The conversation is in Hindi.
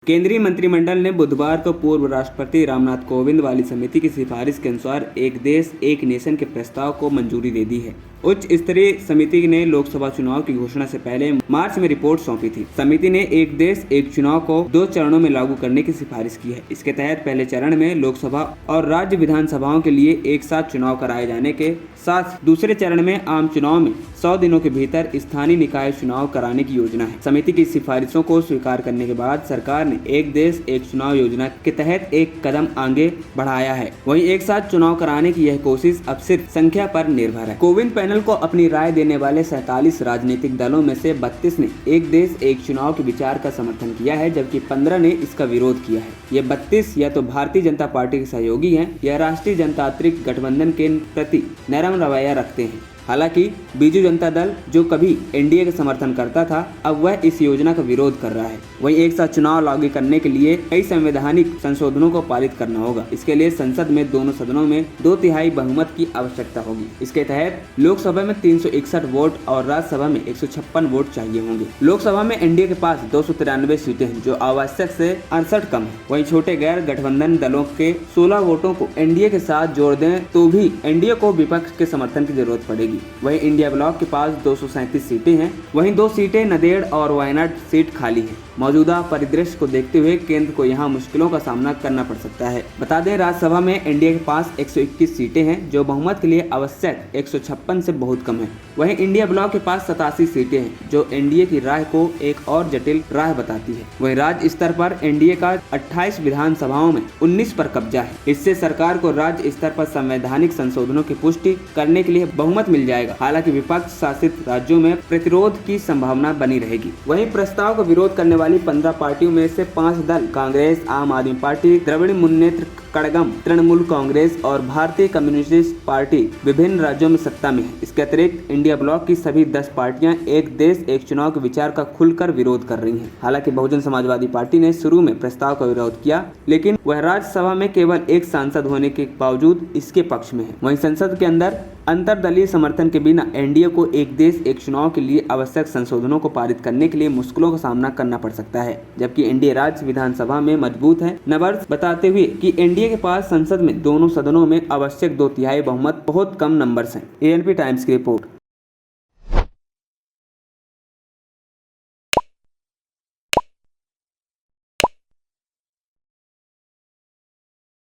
केंद्रीय मंत्रिमंडल ने बुधवार को पूर्व राष्ट्रपति रामनाथ कोविंद वाली समिति की सिफारिश के अनुसार एक देश एक नेशन के प्रस्ताव को मंजूरी दे दी है। उच्च स्तरीय समिति ने लोकसभा चुनाव की घोषणा से पहले मार्च में रिपोर्ट सौंपी थी। समिति ने एक देश एक चुनाव को 2 चरणों में लागू करने की सिफारिश की है। इसके तहत पहले चरण में लोकसभा और राज्य विधानसभाओं के लिए एक साथ चुनाव कराए जाने के साथ दूसरे चरण में आम चुनाव में 100 दिनों के भीतर स्थानीय निकाय चुनाव कराने की योजना है। समिति की सिफारिशों को स्वीकार करने के बाद सरकार ने एक देश एक चुनाव योजना के तहत एक कदम आगे बढ़ाया है। वहीं एक साथ चुनाव कराने की यह कोशिश अब सिर्फ संख्या पर निर्भर है। कोविंद पैनल को अपनी राय देने वाले 47 राजनीतिक दलों में से 32 ने एक देश एक चुनाव के विचार का समर्थन किया है, जबकि 15 ने इसका विरोध किया है। ये 32 या तो भारतीय जनता पार्टी के सहयोगी हैं या राष्ट्रीय जनतांत्रिक गठबंधन के प्रति नरम रवैया रखते हैं। हालांकि बीजू जनता दल, जो कभी एनडीए का समर्थन करता था, अब वह इस योजना का विरोध कर रहा है। वहीं एक साथ चुनाव लागू करने के लिए कई संवैधानिक संशोधनों को पारित करना होगा। इसके लिए संसद में दोनों सदनों में 2/3 बहुमत की आवश्यकता होगी। इसके तहत लोकसभा में 361 वोट और राज्यसभा में 156 वोट चाहिए होंगे। लोकसभा में एनडीए के पास 293 सीटें हैं, जो आवश्यक से 68 कम है। वहीं छोटे गैर गठबंधन दलों के 16 वोटों को एनडीए के साथ जोड़ दें तो भी एनडीए को विपक्ष के समर्थन की जरूरत पड़ेगी। वहीं इंडिया ब्लॉक के पास 237 सीटें हैं। वहीं 2 सीटें नदेड़ और वायनाड सीट खाली है। मौजूदा परिदृश्य को देखते हुए केंद्र को यहां मुश्किलों का सामना करना पड़ सकता है। बता दें, राज्यसभा में एनडीए के पास 121 सीटें हैं, जो बहुमत के लिए आवश्यक 156 से बहुत कम है। वहीं इंडिया ब्लॉक के पास 87 सीटें हैं, जो एनडीए की राह को एक और जटिल राह बताती है। वहीं राज्य स्तर पर एनडीए का 28 विधानसभाओं में 19 पर कब्जा है। इससे सरकार को राज्य स्तर पर संवैधानिक संशोधनों की पुष्टि करने के लिए बहुमत मिल जाएगा। हालांकि विपक्ष शासित राज्यों में प्रतिरोध की संभावना बनी रहेगी। वहीं प्रस्ताव का विरोध करने वाली 15 पार्टियों में से 5 दल कांग्रेस, आम आदमी पार्टी, द्रविड़ मुन्नेत्र कड़गम, तृणमूल कांग्रेस और भारतीय कम्युनिस्ट पार्टी विभिन्न राज्यों में सत्ता में है। इसके अतिरिक्त इंडिया ब्लॉक की सभी 10 पार्टियां एक देश एक चुनाव के विचार का खुलकर विरोध कर रही हैं। हालांकि बहुजन समाजवादी पार्टी ने शुरू में प्रस्ताव का विरोध किया, लेकिन वह राज्यसभा में केवल एक सांसद होने के बावजूद इसके पक्ष में है। वहीं संसद के अंदर अंतरदलीय समर्थन के बिना एनडीए को एक देश एक चुनाव के लिए आवश्यक संशोधनों को पारित करने के लिए मुश्किलों का सामना करना पड़ सकता है, जबकि एनडीए राज्य विधानसभा में मजबूत है। नवर्स बताते हुए कि एनडीए के पास संसद में दोनों सदनों में आवश्यक 2/3 बहुमत बहुत कम नंबर्स हैं। एएनपी टाइम्स की रिपोर्ट।